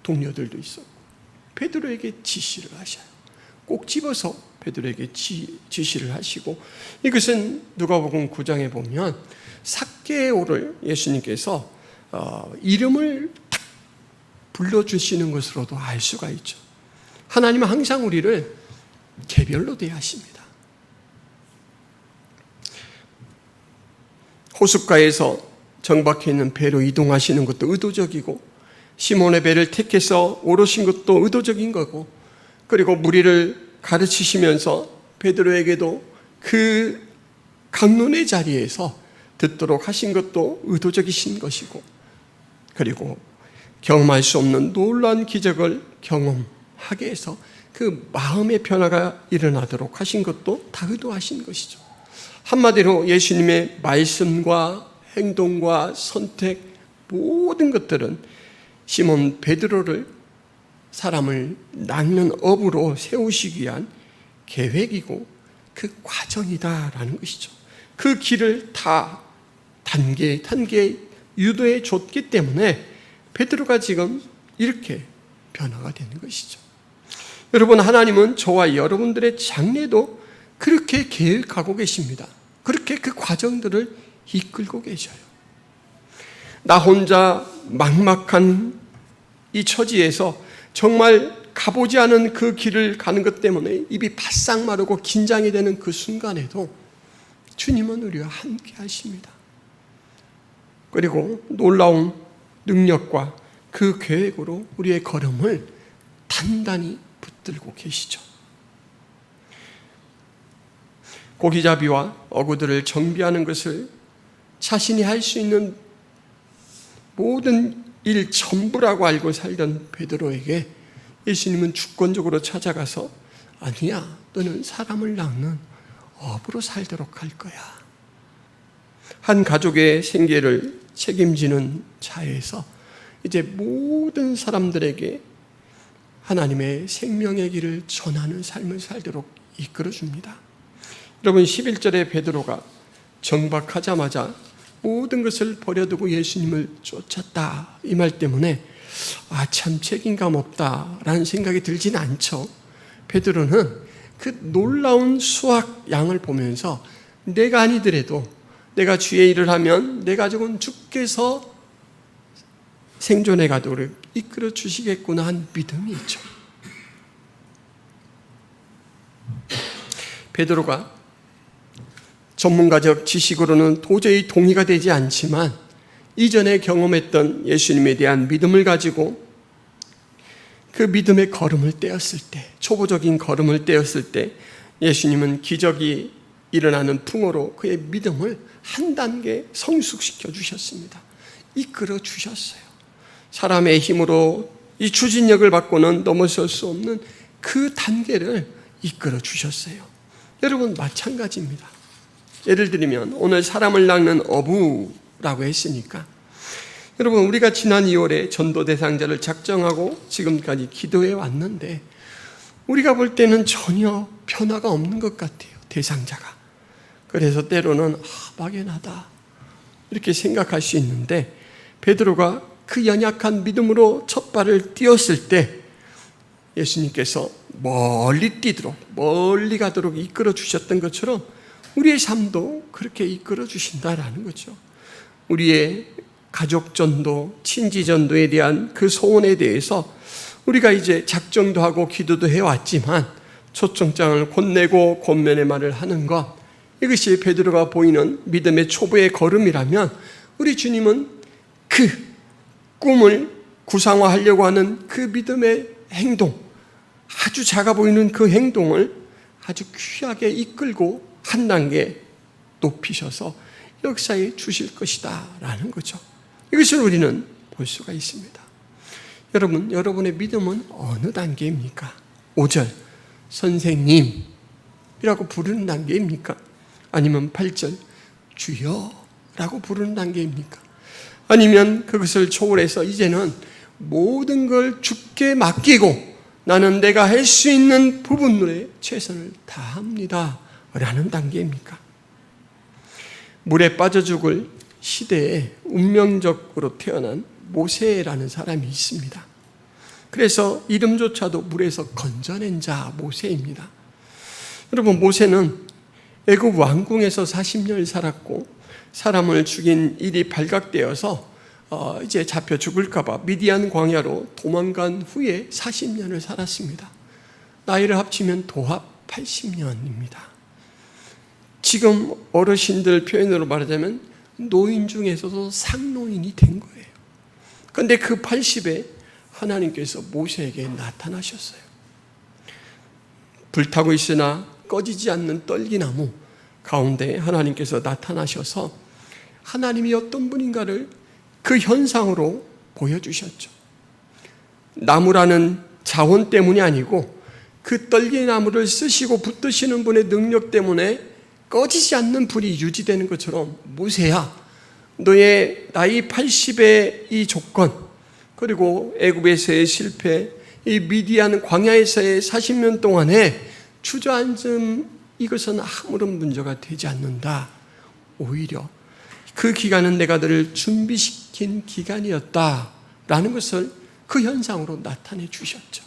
동료들도 있었고 베드로에게 지시를 하셔요. 꼭 집어서 베드로에게 지시를 하시고, 이것은 누가복음 9장에 보면 삭개오를 예수님께서 이름을 딱 불러주시는 것으로도 알 수가 있죠. 하나님은 항상 우리를 개별로 대하십니다. 호숫가에서 정박해 있는 배로 이동하시는 것도 의도적이고, 시몬의 배를 택해서 오르신 것도 의도적인 거고, 그리고 무리를 가르치시면서 베드로에게도 그 강론의 자리에서 듣도록 하신 것도 의도적이신 것이고, 그리고 경험할 수 없는 놀라운 기적을 경험하게 해서 그 마음의 변화가 일어나도록 하신 것도 다 의도하신 것이죠. 한마디로 예수님의 말씀과 행동과 선택, 모든 것들은 시몬 베드로를 사람을 낚는 업으로 세우시기 위한 계획이고 그 과정이다라는 것이죠. 그 길을 다 단계 유도해 줬기 때문에 베드로가 지금 이렇게 변화가 되는 것이죠. 여러분, 하나님은 저와 여러분들의 장래도 그렇게 계획하고 계십니다. 그렇게 그 과정들을 이끌고 계셔요. 나 혼자 막막한 이 처지에서 정말 가보지 않은 그 길을 가는 것 때문에 입이 바싹 마르고 긴장이 되는 그 순간에도 주님은 우리와 함께 하십니다. 그리고 놀라운 능력과 그 계획으로 우리의 걸음을 단단히 붙들고 계시죠. 고기잡이와 어구들을 정비하는 것을 자신이 할 수 있는 모든 일 전부라고 알고 살던 베드로에게 예수님은 주권적으로 찾아가서 아니야, 너는 사람을 낚는 업으로 살도록 할 거야. 한 가족의 생계를 책임지는 자에서 이제 모든 사람들에게 하나님의 생명의 길을 전하는 삶을 살도록 이끌어줍니다. 여러분, 11절에 베드로가 정박하자마자 모든 것을 버려두고 예수님을 쫓았다, 이 말 때문에 참 책임감 없다라는 생각이 들진 않죠. 베드로는 그 놀라운 수확 양을 보면서 내가 아니더라도 내가 주의 일을 하면 내 가족은 주께서 생존해 가도록 이끌어 주시겠구나 한 믿음이 있죠. 베드로가 전문가적 지식으로는 도저히 동의가 되지 않지만 이전에 경험했던 예수님에 대한 믿음을 가지고 그 믿음의 걸음을 떼었을 때, 초보적인 걸음을 떼었을 때 예수님은 기적이 일어나는 풍어로 그의 믿음을 한 단계 성숙시켜 주셨습니다. 이끌어 주셨어요. 사람의 힘으로 이 추진력을 받고는 넘어설 수 없는 그 단계를 이끌어 주셨어요. 여러분, 마찬가지입니다. 예를 들면 오늘 사람을 낚는 어부라고 했으니까 여러분, 우리가 지난 2월에 전도 대상자를 작정하고 지금까지 기도해 왔는데 우리가 볼 때는 전혀 변화가 없는 것 같아요, 대상자가. 그래서 때로는 막연하다 이렇게 생각할 수 있는데, 베드로가 그 연약한 믿음으로 첫 발을 띄었을 때 예수님께서 멀리 가도록 이끌어 주셨던 것처럼 우리의 삶도 그렇게 이끌어 주신다라는 거죠. 우리의 가족 전도, 친지 전도에 대한 그 소원에 대해서 우리가 이제 작정도 하고 기도도 해왔지만 초청장을 곧내고 권면의 말을 하는 것, 이것이 베드로가 보이는 믿음의 초보의 걸음이라면 우리 주님은 그 꿈을 구상화하려고 하는 그 믿음의 행동, 아주 작아 보이는 그 행동을 아주 귀하게 이끌고 한 단계 높이셔서 역사해 주실 것이다 라는 거죠. 이것을 우리는 볼 수가 있습니다. 여러분, 여러분의 믿음은 어느 단계입니까? 5절 선생님이라고 부르는 단계입니까? 아니면 8절 주여라고 부르는 단계입니까? 아니면 그것을 초월해서 이제는 모든 걸 주께 맡기고 나는 내가 할 수 있는 부분에 최선을 다합니다 라는 단계입니까? 물에 빠져 죽을 시대에 운명적으로 태어난 모세라는 사람이 있습니다. 그래서 이름조차도 물에서 건져낸 자 모세입니다. 여러분, 모세는 애굽 왕궁에서 40년을 살았고 사람을 죽인 일이 발각되어서 이제 잡혀 죽을까 봐 미디안 광야로 도망간 후에 40년을 살았습니다. 나이를 합치면 도합 80년입니다. 지금 어르신들 표현으로 말하자면 노인 중에서도 상노인이 된 거예요. 그런데 그 80에 하나님께서 모세에게 나타나셨어요. 불타고 있으나 꺼지지 않는 떨기나무 가운데 하나님께서 나타나셔서 하나님이 어떤 분인가를 그 현상으로 보여주셨죠. 나무라는 자원 때문이 아니고 그 떨기나무를 쓰시고 붙드시는 분의 능력 때문에 꺼지지 않는 불이 유지되는 것처럼 모세야, 너의 나이 80의 이 조건, 그리고 애굽에서의 실패, 이 미디안 광야에서의 40년 동안에 주저앉음, 이것은 아무런 문제가 되지 않는다. 오히려 그 기간은 내가 너를 준비시킨 기간이었다라는 것을 그 현상으로 나타내 주셨죠.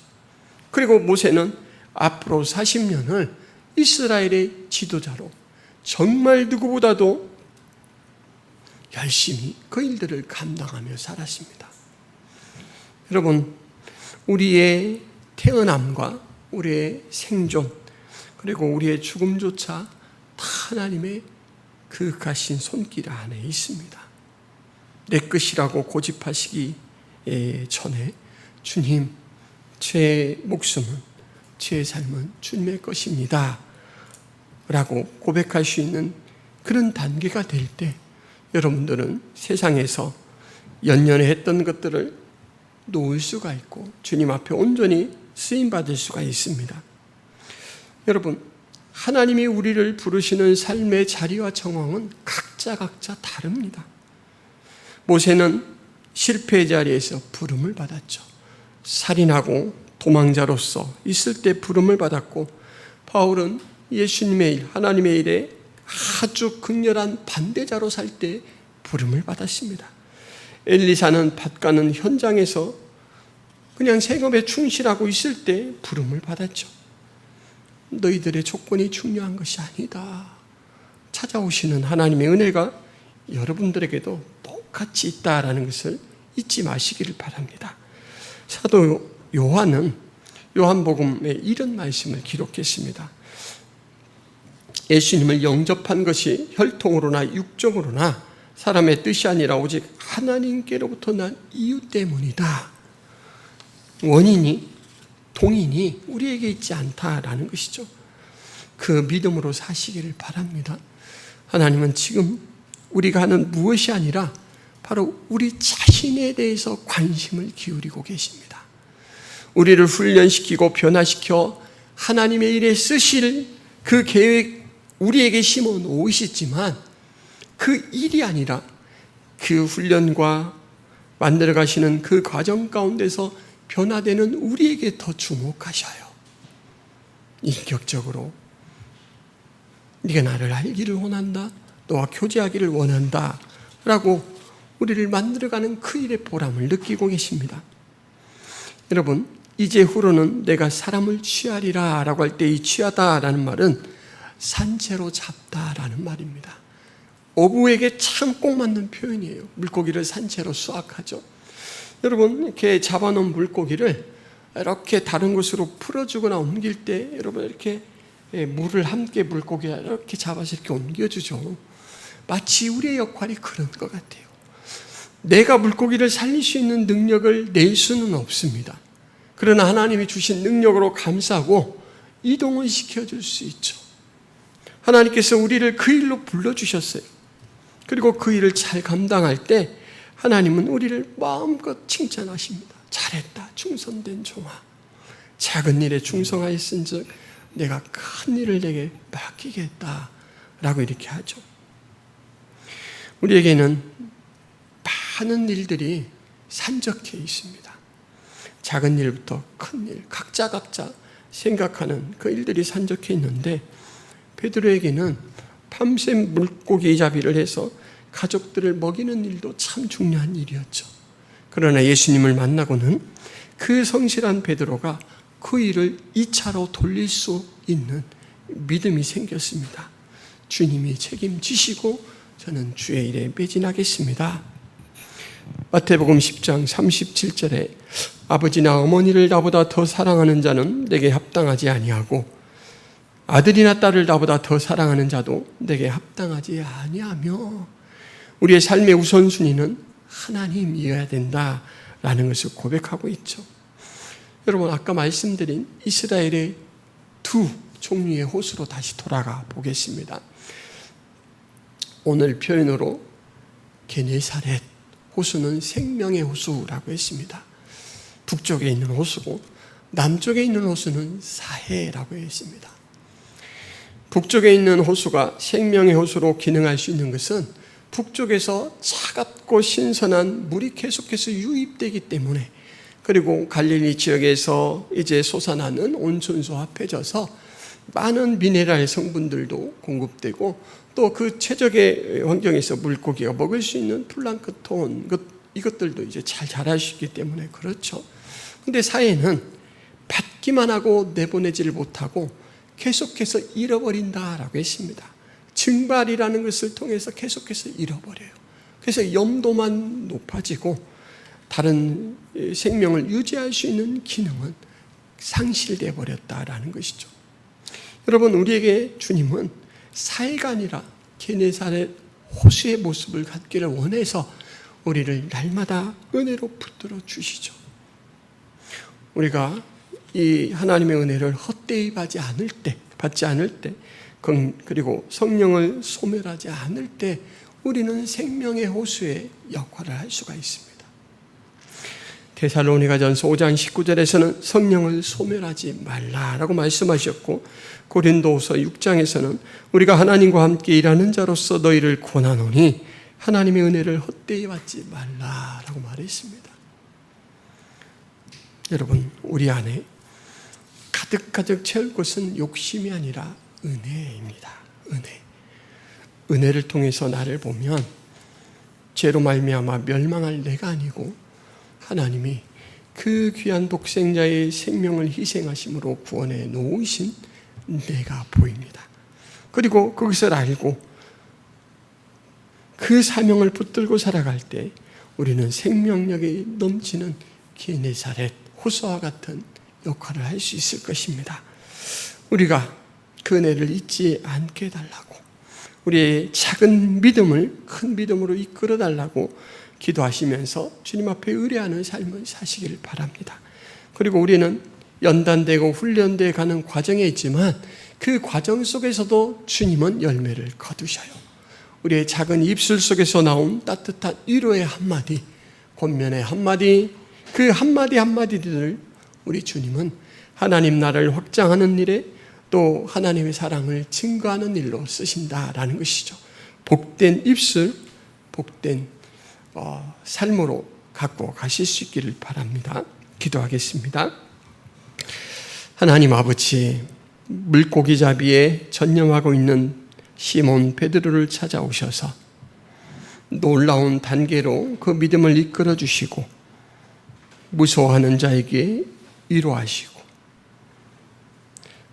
그리고 모세는 앞으로 40년을 이스라엘의 지도자로 정말 누구보다도 열심히 그 일들을 감당하며 살았습니다. 여러분, 우리의 태어남과 우리의 생존, 그리고 우리의 죽음조차 다 하나님의 그윽하신 손길 안에 있습니다. 내 것이라고 고집하시기 전에 주님, 제 목숨은, 제 삶은 주님의 것입니다 라고 고백할 수 있는 그런 단계가 될 때 여러분들은 세상에서 연년에 했던 것들을 놓을 수가 있고 주님 앞에 온전히 쓰임받을 수가 있습니다. 여러분, 하나님이 우리를 부르시는 삶의 자리와 정황은 각자 다릅니다. 모세는 실패의 자리에서 부름을 받았죠. 살인하고 도망자로서 있을 때 부름을 받았고, 바울은 예수님의 일, 하나님의 일에 아주 극렬한 반대자로 살 때 부름을 받았습니다. 엘리사는 밭가는 현장에서 그냥 생업에 충실하고 있을 때 부름을 받았죠. 너희들의 조건이 중요한 것이 아니다. 찾아오시는 하나님의 은혜가 여러분들에게도 똑같이 있다라는 것을 잊지 마시기를 바랍니다. 사도 요한은 요한복음에 이런 말씀을 기록했습니다. 예수님을 영접한 것이 혈통으로나 육정으로나 사람의 뜻이 아니라 오직 하나님께로부터 난 이유 때문이다. 원인이, 동인이 우리에게 있지 않다라는 것이죠. 그 믿음으로 사시기를 바랍니다. 하나님은 지금 우리가 하는 무엇이 아니라 바로 우리 자신에 대해서 관심을 기울이고 계십니다. 우리를 훈련시키고 변화시켜 하나님의 일에 쓰실 그 계획 우리에게 심어 놓으시지만 그 일이 아니라 그 훈련과 만들어 가시는 그 과정 가운데서 변화되는 우리에게 더 주목하셔요. 인격적으로 네가 나를 알기를 원한다, 너와 교제하기를 원한다 라고 우리를 만들어가는 그 일의 보람을 느끼고 계십니다. 여러분, 이제 후로는 내가 사람을 취하리라 라고 할 때 이 취하다라는 말은 산채로 잡다라는 말입니다. 어부에게 참 꼭 맞는 표현이에요. 물고기를 산채로 수확하죠. 여러분, 이렇게 잡아놓은 물고기를 이렇게 다른 곳으로 풀어주거나 옮길 때 여러분 이렇게 물을 함께 물고기가 이렇게 잡아서 이렇게 옮겨주죠. 마치 우리의 역할이 그런 것 같아요. 내가 물고기를 살릴 수 있는 능력을 낼 수는 없습니다. 그러나 하나님이 주신 능력으로 감싸고 이동을 시켜줄 수 있죠. 하나님께서 우리를 그 일로 불러주셨어요. 그리고 그 일을 잘 감당할 때 하나님은 우리를 마음껏 칭찬하십니다. 잘했다, 충성된 종아. 작은 일에 충성하였은즉 내가 큰 일을 내게 맡기겠다 라고 이렇게 하죠. 우리에게는 많은 일들이 산적해 있습니다. 작은 일부터 큰 일, 각자 생각하는 그 일들이 산적해 있는데, 베드로에게는 밤샘 물고기 잡이를 해서 가족들을 먹이는 일도 참 중요한 일이었죠. 그러나 예수님을 만나고는 그 성실한 베드로가 그 일을 2차로 돌릴 수 있는 믿음이 생겼습니다. 주님이 책임지시고 저는 주의 일에 매진하겠습니다. 마태복음 10장 37절에 아버지나 어머니를 나보다 더 사랑하는 자는 내게 합당하지 아니하고 아들이나 딸을 나보다 더 사랑하는 자도 내게 합당하지 아니하며, 우리의 삶의 우선순위는 하나님이어야 된다라는 것을 고백하고 있죠. 여러분, 아까 말씀드린 이스라엘의 두 종류의 호수로 다시 돌아가 보겠습니다. 오늘 표현으로 게네사렛 호수는 생명의 호수라고 했습니다. 북쪽에 있는 호수고 남쪽에 있는 호수는 사해라고 했습니다. 북쪽에 있는 호수가 생명의 호수로 기능할 수 있는 것은 북쪽에서 차갑고 신선한 물이 계속해서 유입되기 때문에, 그리고 갈릴리 지역에서 이제 솟아나는 온천수와 합해져서 많은 미네랄 성분들도 공급되고, 또 그 최적의 환경에서 물고기가 먹을 수 있는 플랑크톤, 이것들도 이제 잘 자랄 수 있기 때문에 그렇죠. 근데 사해는 받기만 하고 내보내지를 못하고 계속해서 잃어버린다라고 했습니다. 증발이라는 것을 통해서 계속해서 잃어버려요. 그래서 염도만 높아지고 다른 생명을 유지할 수 있는 기능은 상실되어 버렸다라는 것이죠. 여러분, 우리에게 주님은 사해가 아니라 게네사렛 호수의 모습을 갖기를 원해서 우리를 날마다 은혜로 붙들어 주시죠. 우리가 이 하나님의 은혜를 헛되이 받지 않을 때, 그리고 성령을 소멸하지 않을 때 우리는 생명의 호수의 역할을 할 수가 있습니다. 데살로니가전서 5장 19절에서는 성령을 소멸하지 말라라고 말씀하셨고, 고린도후서 6장에서는 우리가 하나님과 함께 일하는 자로서 너희를 권하노니 하나님의 은혜를 헛되이 받지 말라라고 말했습니다. 여러분, 우리 안에 가득 채울 것은 욕심이 아니라 은혜입니다. 은혜를 통해서 나를 보면 죄로 말미암아 멸망할 내가 아니고 하나님이 그 귀한 독생자의 생명을 희생하심으로 구원해 놓으신 내가 보입니다. 그리고 그것을 알고 그 사명을 붙들고 살아갈 때 우리는 생명력이 넘치는 게네사렛 호수와 같은 역할을 할 수 있을 것입니다. 우리가 그 은혜를 잊지 않게 해달라고, 우리의 작은 믿음을 큰 믿음으로 이끌어 달라고 기도하시면서 주님 앞에 의뢰하는 삶을 사시길 바랍니다. 그리고 우리는 연단되고 훈련되어 가는 과정에 있지만 그 과정 속에서도 주님은 열매를 거두셔요. 우리의 작은 입술 속에서 나온 따뜻한 위로의 한마디, 권면의 한마디, 그 한마디들을 우리 주님은 하나님 나라를 확장하는 일에, 또 하나님의 사랑을 증거하는 일로 쓰신다라는 것이죠. 복된 입술, 복된 삶으로 갖고 가실 수 있기를 바랍니다. 기도하겠습니다. 하나님 아버지, 물고기 잡이에 전념하고 있는 시몬 베드로를 찾아오셔서 놀라운 단계로 그 믿음을 이끌어 주시고 무서워하는 자에게 위로하시고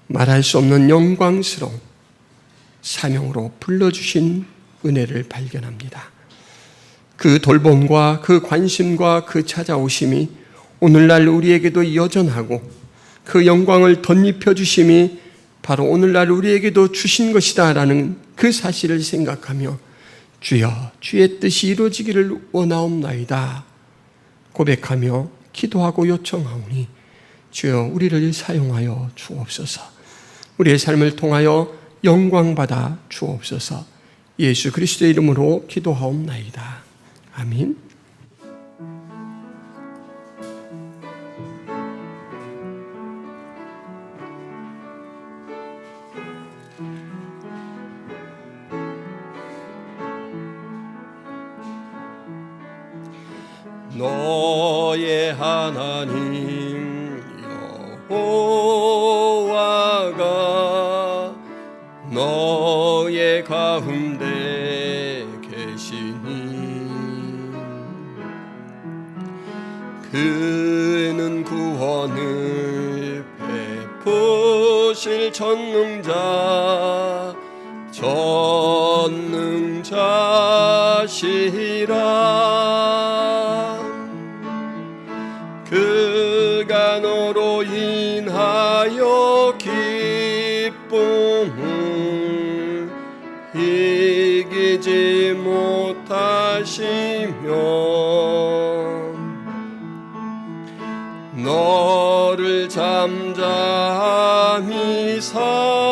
말할 수 없는 영광스러운 사명으로 불러주신 은혜를 발견합니다. 그 돌봄과 그 관심과 그 찾아오심이 오늘날 우리에게도 여전하고, 그 영광을 덧입혀 주심이 바로 오늘날 우리에게도 주신 것이다라는 그 사실을 생각하며 주여, 주의 뜻이 이루어지기를 원하옵나이다 고백하며 기도하고 요청하오니 주여, 우리를 사용하여 주옵소서. 우리의 삶을 통하여 영광받아 주옵소서. 예수 그리스도의 이름으로 기도하옵나이다. 아멘. 너의 하나님 여호와가 너의 가운데 계시니 그는 구원을 베푸실 전능자시라. 그가 너로 인하여 기쁨을 이기지 못하시며 너를 잠잠히 사랑하시며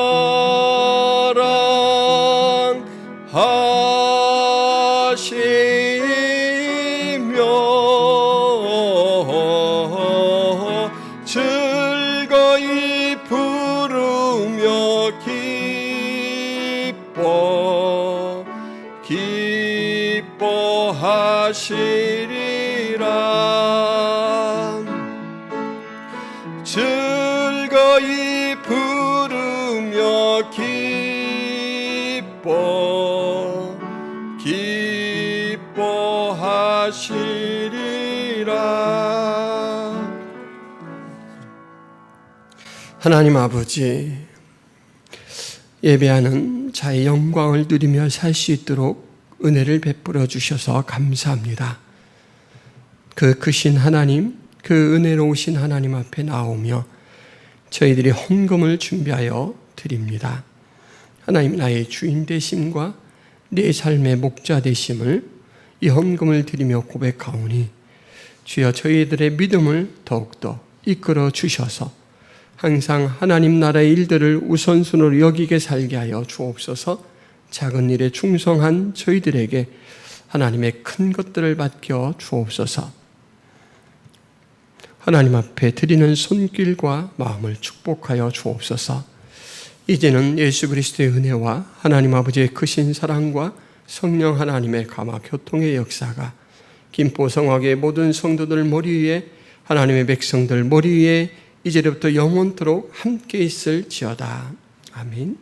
즐거이 부르며 기뻐하시리라. 즐거이 부르며 기뻐하시리라. 하나님 아버지, 예배하는 자의 영광을 누리며 살 수 있도록 은혜를 베풀어 주셔서 감사합니다. 그 크신 하나님, 그 은혜로우신 하나님 앞에 나오며 저희들이 헌금을 준비하여 드립니다. 하나님, 나의 주인 되심과 내 삶의 목자 되심을 이 헌금을 드리며 고백하오니 주여 저희들의 믿음을 더욱더 이끌어 주셔서 항상 하나님 나라의 일들을 우선순위로 여기게 살게 하여 주옵소서. 작은 일에 충성한 저희들에게 하나님의 큰 것들을 맡겨 주옵소서. 하나님 앞에 드리는 손길과 마음을 축복하여 주옵소서. 이제는 예수 그리스도의 은혜와 하나님 아버지의 크신 사랑과 성령 하나님의 감화 교통의 역사가 김포성화교의 모든 성도들 머리 위에, 하나님의 백성들 머리 위에 이제부터 영원토록 함께 있을지어다. 아멘.